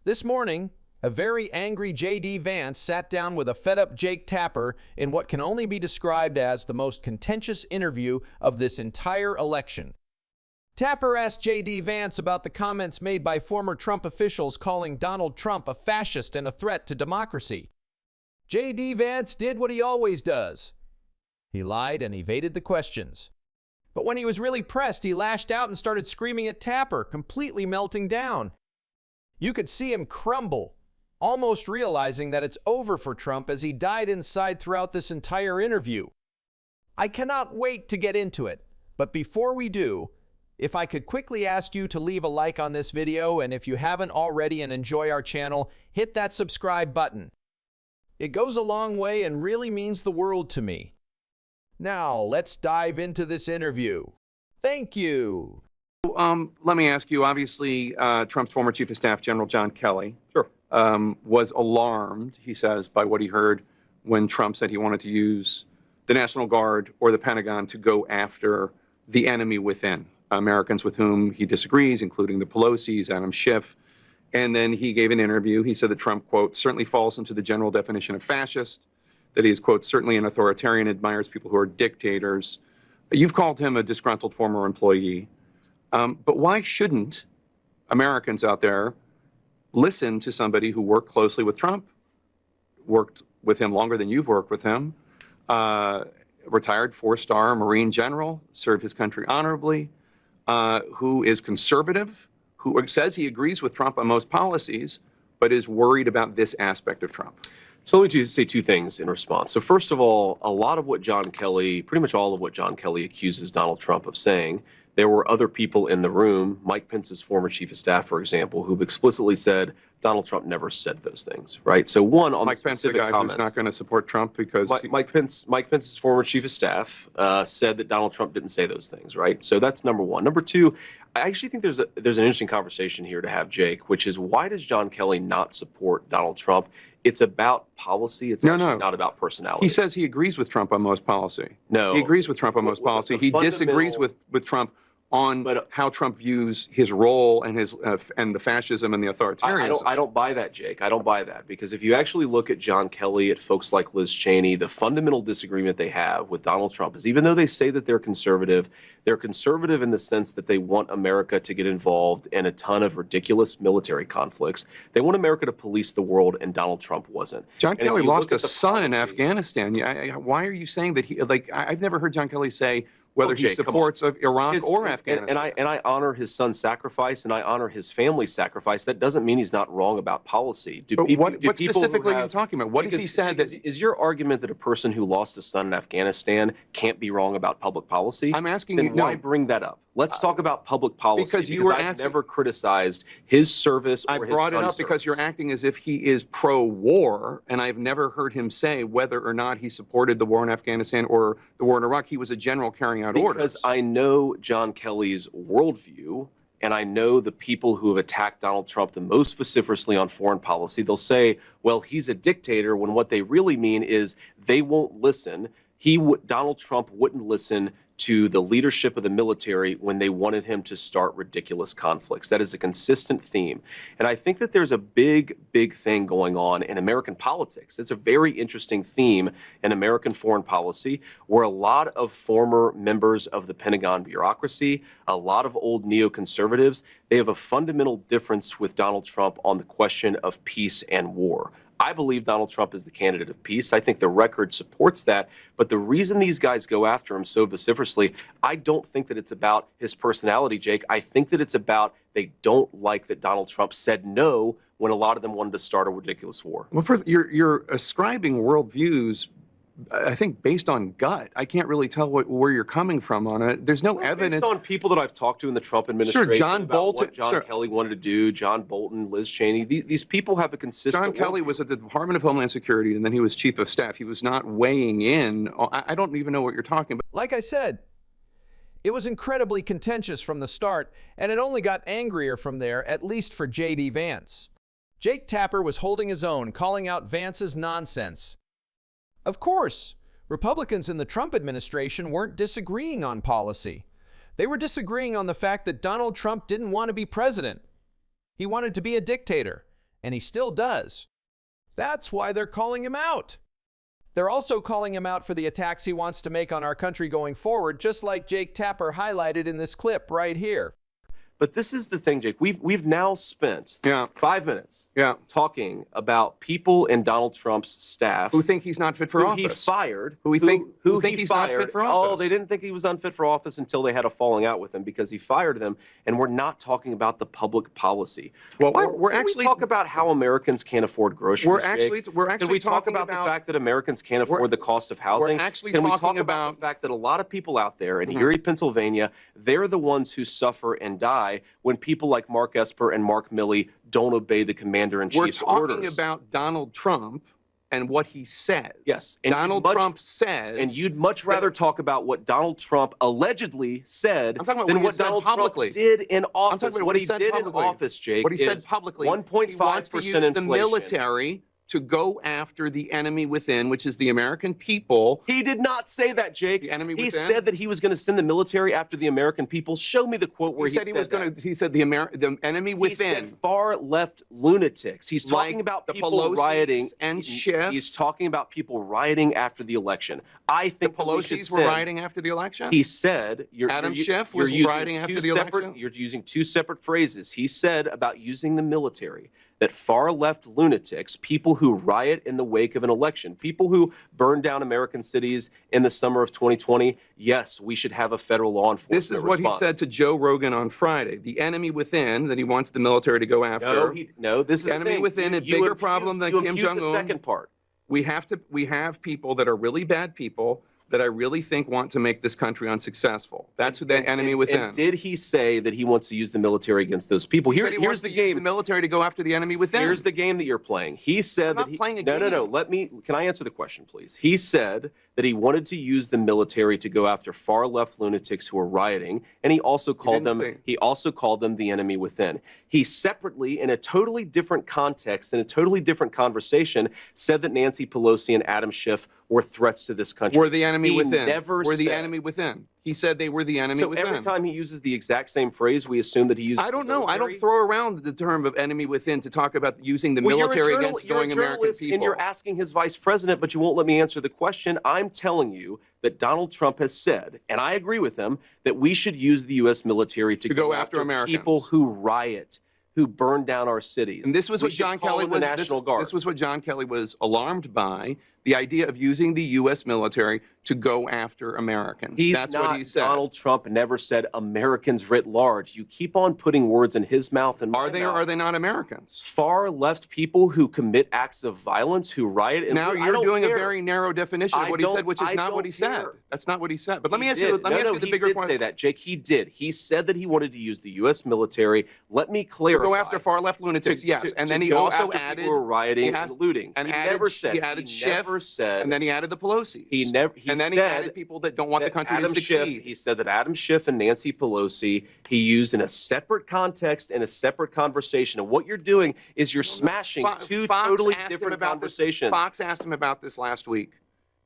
This morning, a very angry J.D. Vance sat down with a fed-up Jake Tapper in what can only be described as the most contentious interview of this entire election. Tapper asked J.D. Vance about the comments made by former Trump officials calling Donald Trump a fascist and a threat to democracy. J.D. Vance did what he always does. He lied and evaded the questions. But when he was really pressed, he lashed out and started screaming at Tapper, completely melting down. You could see him crumble, almost realizing that it's over for Trump as he died inside throughout this entire interview. I cannot wait to get into it, but before we do, if I could quickly ask you to leave a like on this video, and if you haven't already and enjoy our channel, hit that subscribe button. It goes a long way and really means the world to me. Now, let's dive into this interview. Thank you. Let me ask you, obviously, Trump's former Chief of Staff, General John Kelly, Sure. was alarmed, he says, by what he heard when Trump said he wanted to use the National Guard or the Pentagon to go after the enemy within, Americans with whom he disagrees, including the Pelosi's, Adam Schiff. And then he gave an interview. He said that Trump, quote, certainly falls into the general definition of fascist, that he is, quote, certainly an authoritarian, admires people who are dictators. You've called him a disgruntled former employee. But why shouldn't Americans out there listen to somebody who worked closely with Trump, worked with him longer than you've worked with him, retired four-star Marine general, served his country honorably, who is conservative, who says he agrees with Trump on most policies, but is worried about this aspect of Trump? So let me say two things in response. So first of all, a lot of what John Kelly, pretty much all of what John Kelly accuses Donald Trump of saying, there were other people in the room, Mike Pence's former chief of staff, for example, who've explicitly said Donald Trump never said those things, right? So one, on Mike the specific Pence, the guy comments, who's not going to support Trump because Mike Pence's former chief of staff said that Donald Trump didn't say those things, right? So that's number one. Number two, I actually think there's an interesting conversation here to have, Jake, which is why does John Kelly not support Donald Trump? It's about policy. It's actually not about personality. He says he agrees with Trump on most policy. No. He agrees with Trump on most policy. He disagrees with Trump on how Trump views his role and his and the fascism and the authoritarianism. I don't buy that, Jake. I don't buy that, because if you actually look at John Kelly, at folks like Liz Cheney, the fundamental disagreement they have with Donald Trump is, even though they say that they're conservative in the sense that they want America to get involved in a ton of ridiculous military conflicts. They want America to police the world, and Donald Trump wasn't. John Kelly lost a son in Afghanistan. Why are you saying that he, like, I've never heard John Kelly say whether he supports of Iraq or Afghanistan. And I honor his son's sacrifice, and I honor his family's sacrifice. That doesn't mean he's not wrong about policy. What specifically are you talking about? What has he said? Is your argument that a person who lost a son in Afghanistan can't be wrong about public policy? I'm asking then you. Why bring that up? Let's talk about public policy. Because I've never criticized his service or his son's service. I brought it up because you're acting as if he is pro-war, and I've never heard him say whether or not he supported the war in Afghanistan or the war in Iraq. He was a general carrying out orders. Because I know John Kelly's worldview, and I know the people who have attacked Donald Trump the most vociferously on foreign policy. They'll say, well, he's a dictator, when what they really mean is they won't listen. Donald Trump wouldn't listen to the leadership of the military when they wanted him to start ridiculous conflicts. That is a consistent theme. And I think that there's a big, big thing going on in American politics. It's a very interesting theme in American foreign policy, where a lot of former members of the Pentagon bureaucracy, a lot of old neoconservatives, they have a fundamental difference with Donald Trump on the question of peace and war. I believe Donald Trump is the candidate of peace. I think the record supports that. But the reason these guys go after him so vociferously, I don't think that it's about his personality, Jake. I think that it's about they don't like that Donald Trump said no when a lot of them wanted to start a ridiculous war. Well, you're ascribing worldviews, I think, based on gut. I can't really tell where you're coming from on it. There's no evidence. Based on people that I've talked to in the Trump administration, sure, John Bolton, what John Kelly wanted to do, John Bolton, Liz Cheney, these people have a consistent John Kelly was at the Department of Homeland Security, and then he was chief of staff. He was not weighing in. I don't even know what you're talking about. Like I said, it was incredibly contentious from the start, and it only got angrier from there, at least for J.D. Vance. Jake Tapper was holding his own, calling out Vance's nonsense. Of course, Republicans in the Trump administration weren't disagreeing on policy. They were disagreeing on the fact that Donald Trump didn't want to be president. He wanted to be a dictator, and he still does. That's why they're calling him out. They're also calling him out for the attacks he wants to make on our country going forward, just like Jake Tapper highlighted in this clip right here. But this is the thing, Jake. We've now spent 5 minutes talking about people in Donald Trump's staff Who think he's not fit for office. He fired. Who think he's not fit for office. Oh, they didn't think he was unfit for office until they had a falling out with him because he fired them. And we're not talking about the public policy. Well, we're actually talk about how Americans can't afford groceries. We're actually Can we talk about the fact that Americans can't afford the cost of housing? Can we talk about the fact that a lot of people out there in Erie, Pennsylvania, they're the ones who suffer and die when people like Mark Esper and Mark Milley don't obey the commander-in-chief's orders. We're talking about Donald Trump and what he says. Yes. And Donald Trump says... And you'd much rather talk about what Donald Trump allegedly said than what Donald Trump did in office. I'm talking about what he did in office, Jake, what he said publicly. 1.5% he wants to use inflation. The military to go after the enemy within, which is the American people. He did not say that, Jake. The enemy within? He said that he was going to send the military after the American people. Show me the quote where he said that. He said the enemy within. He said far-left lunatics. He's talking about people rioting. And Schiff. He's talking about people rioting after the election. I think the Pelosi's were rioting after the election? He said... Adam Schiff was rioting after the election? You're using two separate phrases. He said about using the military that far-left lunatics, people who riot in the wake of an election, people who burn down American cities in the summer of 2020, yes, we should have a federal law enforcement This is what he said to Joe Rogan on Friday. The enemy within that he wants the military to go after. No, this is the enemy within a bigger problem than Kim Jong-un. The second part. We have people that are really bad people that I really think want to make this country unsuccessful. That's the enemy within. And did he say that he wants to use the military against those people? Here's the game. Use the military to go after the enemy within. Here's the game that you're playing. He said that he... playing a game. No. Can I answer the question, please? He said that he wanted to use the military to go after far-left lunatics who are rioting, and he also called them the enemy within. He separately, in a totally different context, in a totally different conversation, said that Nancy Pelosi and Adam Schiff were threats to this country. Were the enemy within. Were the enemy within. He said they were the enemy within. So every time he uses the exact same phrase, we assume that he uses I don't know. I don't throw around the term of enemy within to talk about using the military against American people. And you're asking his vice president, but you won't let me answer the question. I'm telling you that Donald Trump has said, and I agree with him, that we should use the U.S. military to go after Americans. People who riot, who burn down our cities. And this was what John Kelly was. This was what John Kelly was alarmed by: the idea of using the U.S. military to go after Americans. That's what he said. Donald Trump never said Americans writ large. You keep on putting words in his mouth and my mouth. Are they or are they not Americans? Far left people who commit acts of violence, who riot. And now you're doing a very narrow definition of what he said, which is not what he said. That's not what he said. But let me ask you. Let me ask you the bigger point. He did say that, Jake. He did. He said that he wanted to use the U.S. military. Let me clarify. Go after far left lunatics. Yes, and then he also added people who were rioting and looting. And he never said. He added Schiff. And then he added the Pelosi's. And then he added people that don't want the country to succeed. He said that Adam Schiff and Nancy Pelosi he used in a separate context, in a separate conversation. And what you're doing is you're smashing two totally different conversations. Fox asked him about this last week,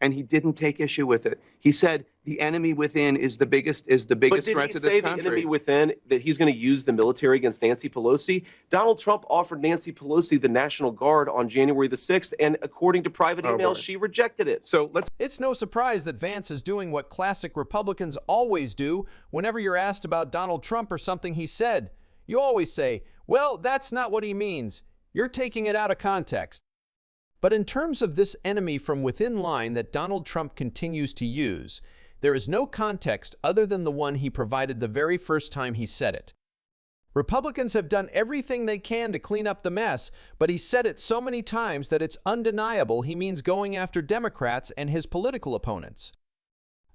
and he didn't take issue with it. He said the enemy within is the biggest threat to this country. But did he say the enemy within, that he's going to use the military against Nancy Pelosi? Donald Trump offered Nancy Pelosi the National Guard on January the 6th, and according to private emails, she rejected it. So It's no surprise that Vance is doing what classic Republicans always do whenever you're asked about Donald Trump or something he said. You always say, well, that's not what he means. You're taking it out of context. But in terms of this enemy from within line that Donald Trump continues to use, there is no context other than the one he provided the very first time he said it. Republicans have done everything they can to clean up the mess, but he said it so many times that it's undeniable he means going after Democrats and his political opponents.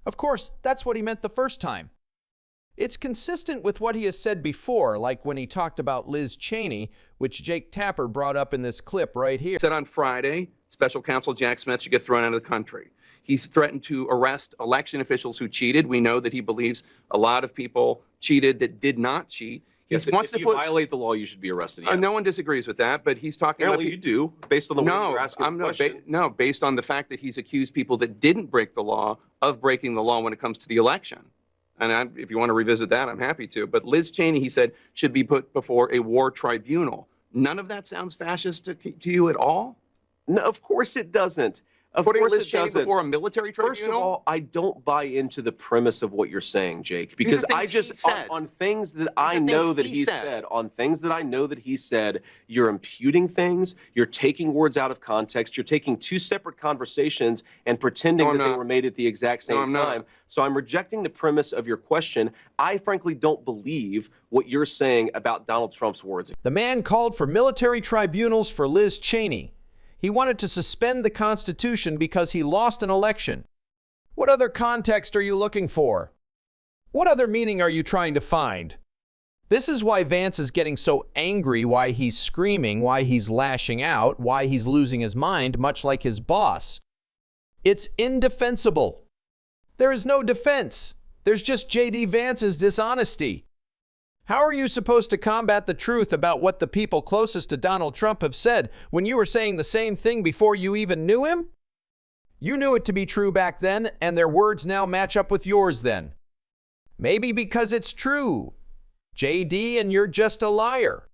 Of course, that's what he meant the first time. It's consistent with what he has said before, like when he talked about Liz Cheney, which Jake Tapper brought up in this clip right here. He said on Friday, Special Counsel Jack Smith should get thrown out of the country. He's threatened to arrest election officials who cheated. We know that he believes a lot of people cheated that did not cheat. Yes, if you violate the law, you should be arrested. Yes. No one disagrees with that, but he's talking about... you do, based on the way you're asking the question. No, based on the fact that he's accused people that didn't break the law of breaking the law when it comes to the election. And if you want to revisit that, I'm happy to. But Liz Cheney, he said, should be put before a war tribunal, None of that sounds fascist to you at all? No, of course it doesn't. Of Putting course Liz it Cheney doesn't. before a military tribunal? First of all, I don't buy into the premise of what you're saying, Jake, because I just on things that I know that he said, on things that I know that he said, you're imputing things, you're taking words out of context, you're taking two separate conversations and pretending that they were made at the exact same time. So I'm rejecting the premise of your question. I frankly don't believe what you're saying about Donald Trump's words. The man called for military tribunals for Liz Cheney. He wanted to suspend the Constitution because he lost an election. What other context are you looking for? What other meaning are you trying to find? This is why Vance is getting so angry, why he's screaming, why he's lashing out, why he's losing his mind, much like his boss. It's indefensible. There is no defense. There's just J.D. Vance's dishonesty. How are you supposed to combat the truth about what the people closest to Donald Trump have said when you were saying the same thing before you even knew him? You knew it to be true back then, and their words now match up with yours then. Maybe because it's true. JD, and you're just a liar.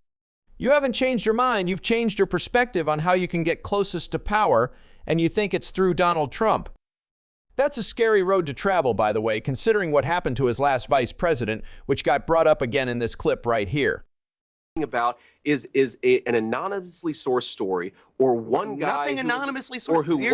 You haven't changed your mind, you've changed your perspective on how you can get closest to power, and you think it's through Donald Trump. That's a scary road to travel, by the way, considering what happened to his last vice president, which got brought up again in this clip right here. About is an anonymously sourced story, or one guy Nothing anonymously sourced, or who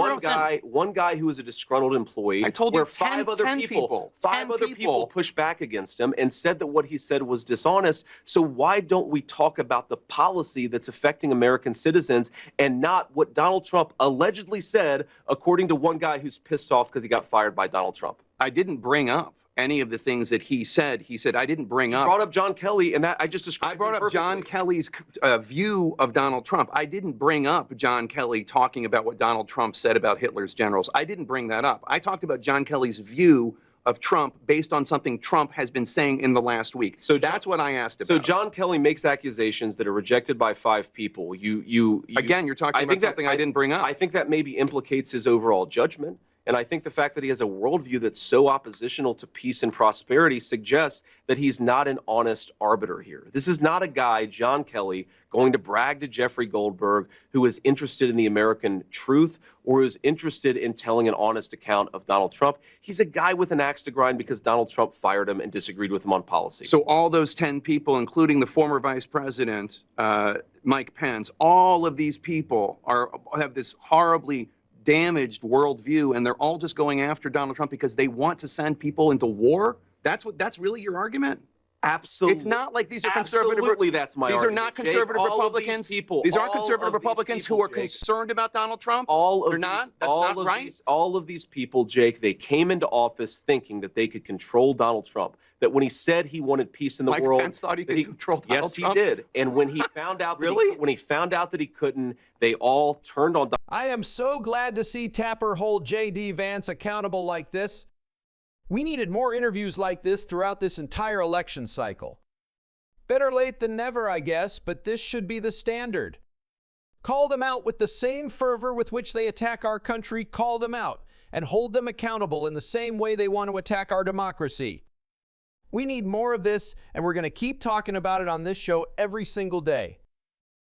one guy who was a disgruntled employee. I told you where five other people pushed back against him and said that what he said was dishonest. So why don't we talk about the policy that's affecting American citizens and not what Donald Trump allegedly said, according to one guy who's pissed off because he got fired by Donald Trump? I didn't bring up any of the things that he said. He said, I didn't bring up. You brought up John Kelly, and that I just described. I brought up John Kelly's view of Donald Trump. I didn't bring up John Kelly talking about what Donald Trump said about Hitler's generals. I didn't bring that up. I talked about John Kelly's view of Trump based on something Trump has been saying in the last week. So that's what I asked about. So John Kelly makes accusations that are rejected by 5 people. Again, you're talking about something I didn't bring up. I think that maybe implicates his overall judgment. And I think the fact that he has a worldview that's so oppositional to peace and prosperity suggests that he's not an honest arbiter here. This is not a guy, John Kelly, going to brag to Jeffrey Goldberg, who is interested in the American truth or is interested in telling an honest account of Donald Trump. He's a guy with an axe to grind because Donald Trump fired him and disagreed with him on policy. So all those 10 people, including the former vice president, Mike Pence, all of these people have this horribly damaged worldview, and they're all just going after Donald Trump because they want to send people into war? That's really your argument? Absolutely. It's not like these are conservative. Absolutely, that's my argument. These are not conservative Republicans. These aren't conservative Republicans who are concerned about Donald Trump. They're not. That's not right. All of these people, Jake, they came into office thinking that they could control Donald Trump. That when he said he wanted peace in the world, Mike Pence thought he could control Donald Trump. Yes, he did. And when he found out that he couldn't, they all turned on Donald. I am so glad to see Tapper hold J.D. Vance accountable like this. We needed more interviews like this throughout this entire election cycle. Better late than never, I guess, but this should be the standard. Call them out with the same fervor with which they attack our country. Call them out and hold them accountable in the same way they want to attack our democracy. We need more of this, and we're going to keep talking about it on this show every single day.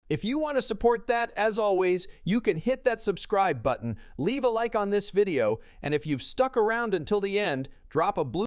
If you want to support that, as always, you can hit that subscribe button, leave a like on this video, and if you've stuck around until the end, drop a blue